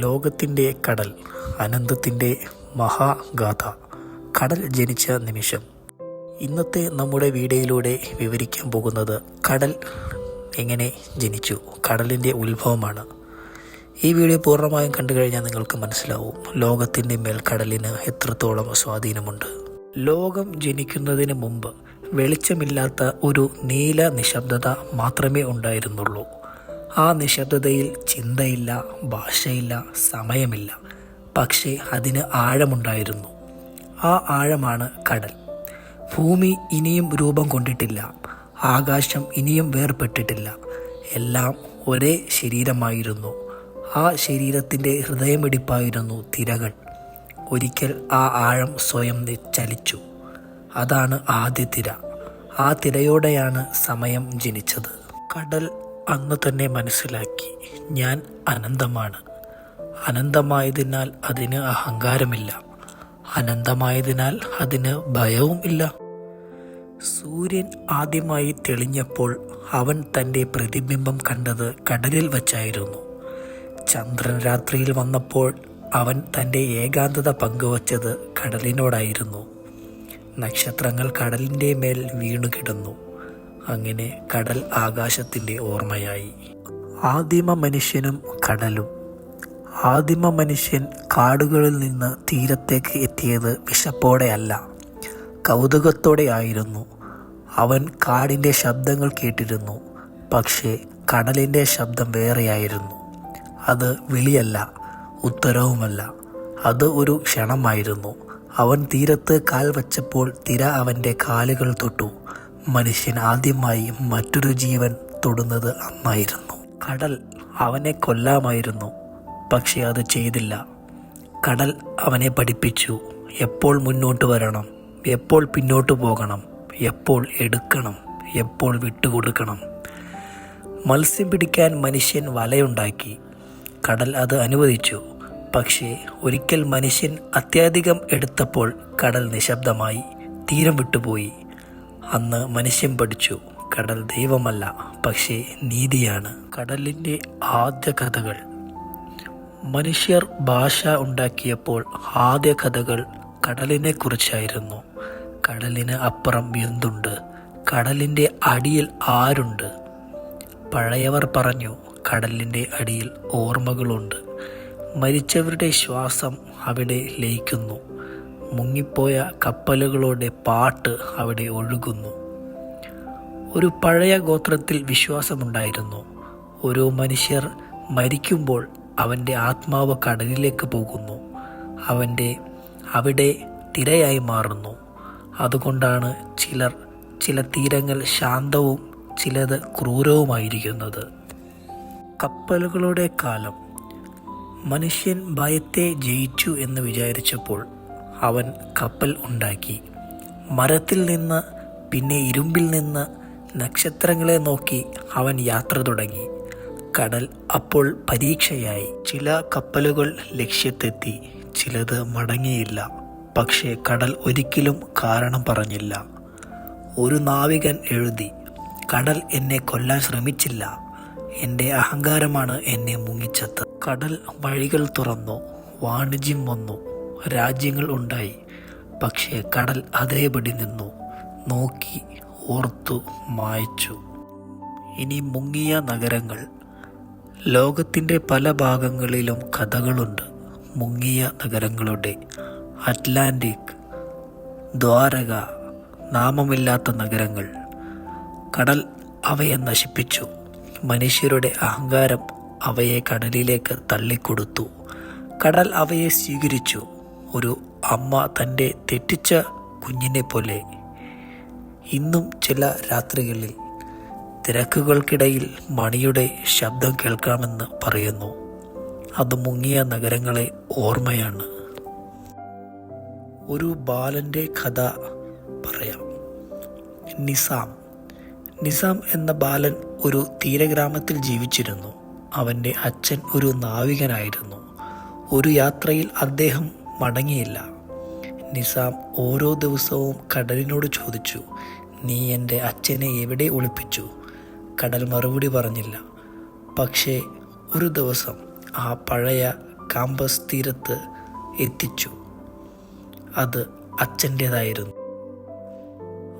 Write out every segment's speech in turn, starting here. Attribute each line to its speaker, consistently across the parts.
Speaker 1: ലോകത്തിൻ്റെ കടൽ, അനന്തത്തിൻ്റെ മഹാഗാഥ. കടൽ ജനിച്ച നിമിഷം. ഇന്നത്തെ നമ്മുടെ വീഡിയോയിലൂടെ വിവരിക്കാൻ പോകുന്നത് കടൽ എങ്ങനെ ജനിച്ചു, കടലിൻ്റെ ഉത്ഭവമാണ്. ഈ വീഡിയോ പൂർണ്ണമായും കണ്ടു കഴിഞ്ഞാൽ നിങ്ങൾക്ക് മനസ്സിലാവും ലോകത്തിൻ്റെ മേൽ കടലിന് എത്രത്തോളം സ്വാധീനമുണ്ട്. ലോകം ജനിക്കുന്നതിന് മുമ്പ് വെളിച്ചമില്ലാത്ത ഒരു നീല നിശബ്ദത മാത്രമേ ഉണ്ടായിരുന്നുള്ളൂ. ആ നിശബ്ദതയിൽ ചിന്തയില്ല, ഭാഷയില്ല, സമയമില്ല. പക്ഷേ അതിന് ആഴമുണ്ടായിരുന്നു. ആ ആഴമാണ് കടൽ. ഭൂമി ഇനിയും രൂപം കൊണ്ടിട്ടില്ല, ആകാശം ഇനിയും വേർപെട്ടിട്ടില്ല. എല്ലാം ഒരേ ശരീരമായിരുന്നു. ആ ശരീരത്തിൻ്റെ ഹൃദയമിടിപ്പായിരുന്നു തിരകൾ. ഒരിക്കൽ ആ ആഴം സ്വയം ചലിച്ചു. അതാണ് ആദ്യ തിര. ആ തിരയോടെയാണ് സമയം ജനിച്ചത്. കടൽ അന്ന് തന്നെ മനസ്സിലാക്കി, ഞാൻ അനന്തമാണ്. അനന്തമായതിനാൽ അതിന് അഹങ്കാരമില്ല. അനന്തമായതിനാൽ അതിന് ഭയവും ഇല്ല. സൂര്യൻ ആദ്യമായി തെളിഞ്ഞപ്പോൾ അവൻ തൻ്റെ പ്രതിബിംബം കണ്ടത് കടലിൽ വച്ചായിരുന്നു. ചന്ദ്രൻ രാത്രിയിൽ വന്നപ്പോൾ അവൻ തൻ്റെ ഏകാന്തത പങ്കുവച്ചത് കടലിനോടായിരുന്നു. നക്ഷത്രങ്ങൾ കടലിൻ്റെ മേൽ വീണുകിടന്നു. അങ്ങനെ കടൽ ആകാശത്തിൻ്റെ ഓർമ്മയായി. ആദിമ മനുഷ്യനും കടലും. ആദിമ മനുഷ്യൻ കാടുകളിൽ നിന്ന് തീരത്തേക്ക് എത്തിയത് വിശപ്പോടെയല്ല, കൗതുകത്തോടെ ആയിരുന്നു. അവൻ കാടിൻ്റെ ശബ്ദങ്ങൾ കേട്ടിരുന്നു. പക്ഷേ കടലിൻ്റെ ശബ്ദം വേറെയായിരുന്നു. അത് വിളിയല്ല, ഉത്തരവുമല്ല. അത് ഒരു ക്ഷണമായിരുന്നു. അവൻ തീരത്ത് കാൽ വച്ചപ്പോൾ തിര അവൻ്റെ കാലുകൾ തൊട്ടു. മനുഷ്യൻ ആദ്യമായി മറ്റൊരു ജീവൻ തൊടുന്നത് അന്നായിരുന്നു. കടൽ അവനെ കൊല്ലാമായിരുന്നു, പക്ഷെ അത് ചെയ്തില്ല. കടൽ അവനെ പഠിപ്പിച്ചു എപ്പോൾ മുന്നോട്ട് വരണം, എപ്പോൾ പിന്നോട്ട് പോകണം, എപ്പോൾ എടുക്കണം, എപ്പോൾ വിട്ടുകൊടുക്കണം. മത്സ്യം പിടിക്കാൻ മനുഷ്യൻ വലയുണ്ടാക്കി. കടൽ അത് അനുവദിച്ചു. പക്ഷേ ഒരിക്കൽ മനുഷ്യൻ അത്യധികം എടുത്തപ്പോൾ കടൽ നിശബ്ദമായി, തീരം വിട്ടുപോയി. അന്ന് മനുഷ്യൻ പഠിച്ചു, കടൽ ദൈവമല്ല, പക്ഷേ നീതിയാണ്. കടലിൻ്റെ ആദ്യ കഥകൾ. മനുഷ്യർ ഭാഷ ഉണ്ടാക്കിയപ്പോൾ ആദ്യ കഥകൾ കടലിനെ കുറിച്ചായിരുന്നു. കടലിന് അപ്പുറം എന്തുണ്ട്? കടലിൻ്റെ അടിയിൽ ആരുണ്ട്? പഴയവർ പറഞ്ഞു, കടലിൻ്റെ അടിയിൽ ഓർമ്മകളുണ്ട്. മരിച്ചവരുടെ ശ്വാസം അവിടെ ലയിക്കുന്നു. മുങ്ങിപ്പോയ കപ്പലുകളുടെ പാട്ട് അവിടെ ഒഴുകുന്നു. ഒരു പഴയ ഗോത്രത്തിൽ വിശ്വാസമുണ്ടായിരുന്നു, ഓരോ മനുഷ്യർ മരിക്കുമ്പോൾ അവൻ്റെ ആത്മാവ് കടലിലേക്ക് പോകുന്നു. അവിടെ തിരയായി മാറുന്നു. അതുകൊണ്ടാണ് ചില തീരങ്ങൾ ശാന്തവും ചിലത് ക്രൂരവുമായിരിക്കുന്നത്. കപ്പലുകളുടെ കാലം. മനുഷ്യൻ ഭയത്തെ ജയിച്ചു എന്ന് വിചാരിച്ചപ്പോൾ അവൻ കപ്പൽ ഉണ്ടാക്കി. മരത്തിൽ നിന്ന്, പിന്നെ ഇരുമ്പിൽ നിന്ന്, നക്ഷത്രങ്ങളെ നോക്കി അവൻ യാത്ര തുടങ്ങി. കടൽ അപ്പോൾ പരീക്ഷയായി. ചില കപ്പലുകൾ ലക്ഷ്യത്തെത്തി, ചിലത് മടങ്ങിയില്ല. പക്ഷേ കടൽ ഒരിക്കലും കാരണം പറഞ്ഞില്ല. ഒരു നാവികൻ എഴുതി, കടൽ എന്നെ കൊല്ലാൻ ശ്രമിച്ചില്ല, എൻ്റെ അഹങ്കാരമാണ് എന്നെ മുങ്ങിച്ചത്. കടൽ വഴികൾ തുറന്നു, വാണിജ്യം വന്നു, രാജ്യങ്ങൾ ഉണ്ടായി. പക്ഷേ കടൽ അതേപടി നിന്നു, നോക്കി, ഓർത്തു, മായ്ച്ചു. ഇനി മുങ്ങിയ നഗരങ്ങൾ. ലോകത്തിൻ്റെ പല ഭാഗങ്ങളിലും കഥകളുണ്ട് മുങ്ങിയ നഗരങ്ങളുടെ. അറ്റ്ലാന്റിക്, ദ്വാരക, നാമമില്ലാത്ത നഗരങ്ങൾ. കടൽ അവയെ നശിപ്പിച്ചു. മനുഷ്യരുടെ അഹങ്കാരം അവയെ കടലിലേക്ക് തള്ളിക്കൊടുത്തു. കടൽ അവയെ സ്വീകരിച്ചു, ഒരു അമ്മ തൻ്റെ തെറ്റിച്ച കുഞ്ഞിനെ പോലെ. ഇന്നും ചില രാത്രികളിൽ തിരക്കുകൾക്കിടയിൽ മണിയുടെ ശബ്ദം കേൾക്കാമെന്ന് പറയുന്നു. അത് മുങ്ങിയ നഗരങ്ങളെ ഓർമ്മയാണ്. ഒരു ബാലൻ്റെ കഥ പറയാം. നിസാം എന്ന ബാലൻ ഒരു തീരഗ്രാമത്തിൽ ജീവിച്ചിരുന്നു. അവൻ്റെ അച്ഛൻ ഒരു നാവികനായിരുന്നു. ഒരു യാത്രയിൽ അദ്ദേഹം മടങ്ങിയില്ല. നിസാം ഓരോ ദിവസവും കടലിനോട് ചോദിച്ചു, നീ എൻ്റെ അച്ഛനെ എവിടെ ഒളിപ്പിച്ചു? കടൽ മറുപടി പറഞ്ഞില്ല. പക്ഷേ ഒരു ദിവസം ആ പഴയ കാമ്പസ് തീരത്ത് എത്തിച്ചു. അത് അച്ഛൻ്റേതായിരുന്നു.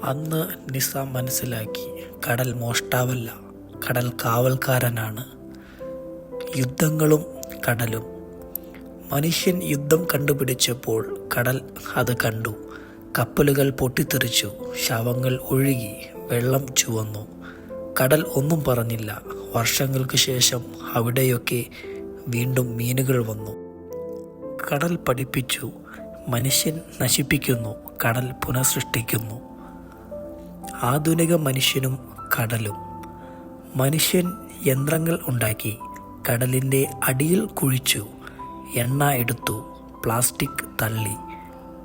Speaker 1: അന്ന് നിസാം മനസ്സിലാക്കി, കടൽ മോഷ്ടാവല്ല, കടൽ കാവൽക്കാരനാണ്. യുദ്ധങ്ങളും കടലും. മനുഷ്യൻ യുദ്ധം കണ്ടുപിടിച്ചപ്പോൾ കടൽ അത് കണ്ടു. കപ്പലുകൾ പൊട്ടിത്തെറിച്ചു, ശവങ്ങൾ ഒഴുകി, വെള്ളം ചുവന്നു. കടൽ ഒന്നും പറഞ്ഞില്ല. വർഷങ്ങൾക്ക് ശേഷം അവിടെയൊക്കെ വീണ്ടും മീനുകൾ വന്നു. കടൽ പഠിപ്പിച്ചു, മനുഷ്യൻ നശിപ്പിക്കുന്നു, കടൽ പുനഃസൃഷ്ടിക്കുന്നു. ആധുനിക മനുഷ്യനും കടലും. മനുഷ്യൻ യന്ത്രങ്ങൾ ഉണ്ടാക്കി, കടലിൻ്റെ അടിയിൽ കുഴിച്ചു. എണ്ണ എടുത്തു, പ്ലാസ്റ്റിക് തള്ളി.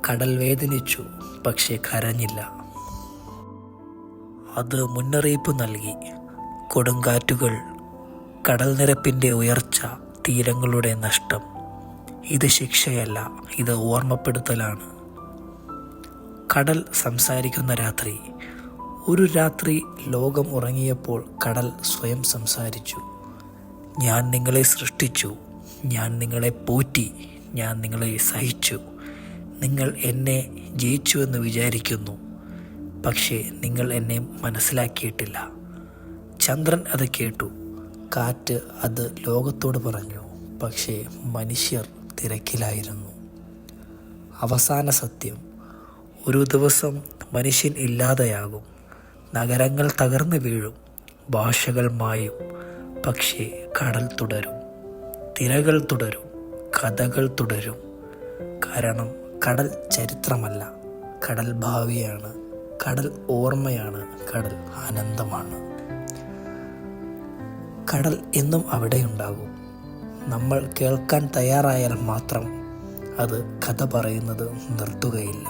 Speaker 1: കടൽ വേദനിച്ചു, പക്ഷെ കരഞ്ഞില്ല. അത് മുന്നറിയിപ്പ് നൽകി. കൊടുങ്കാറ്റുകൾ, കടൽ നിരപ്പിൻ്റെ ഉയർച്ച, തീരങ്ങളുടെ നഷ്ടം. ഇത് ശിക്ഷയല്ല, ഇത് ഓർമ്മപ്പെടുത്തലാണ്. കടൽ സംസാരിക്കുന്ന രാത്രി. ഒരു രാത്രി ലോകം ഉറങ്ങിയപ്പോൾ കടൽ സ്വയം സംസാരിച്ചു. ഞാൻ നിങ്ങളെ സൃഷ്ടിച്ചു, ഞാൻ നിങ്ങളെ പോറ്റി, ഞാൻ നിങ്ങളെ സഹിച്ചു. നിങ്ങൾ എന്നെ ജയിച്ചുവെന്ന് വിചാരിക്കുന്നു, പക്ഷേ നിങ്ങൾ എന്നെ മനസ്സിലാക്കിയിട്ടില്ല. ചന്ദ്രൻ അത് കേട്ടു. കാറ്റ് അത് ലോകത്തോട് പറഞ്ഞു, പക്ഷേ മനുഷ്യർ തിരക്കിലായിരുന്നു. അവസാന സത്യം. ഒരു ദിവസം മനുഷ്യൻ ഇല്ലാതെയാകും. നഗരങ്ങൾ തകർന്നു വീഴും, ഭാഷകൾ മായും, പക്ഷേ കടൽ തുടരും. തിരകൾ തുടരും, കഥകൾ തുടരും. കാരണം കടൽ ചരിത്രമല്ല, കടൽ ഭാവിയാണ്, കടൽ ഓർമ്മയാണ്, കടൽ ആനന്ദമാണ്. കടൽ എന്നും അവിടെയുണ്ടാകും. നമ്മൾ കേൾക്കാൻ തയ്യാറായാൽ മാത്രം അത് കഥ പറയുന്നത് നിർത്തുകയില്ല.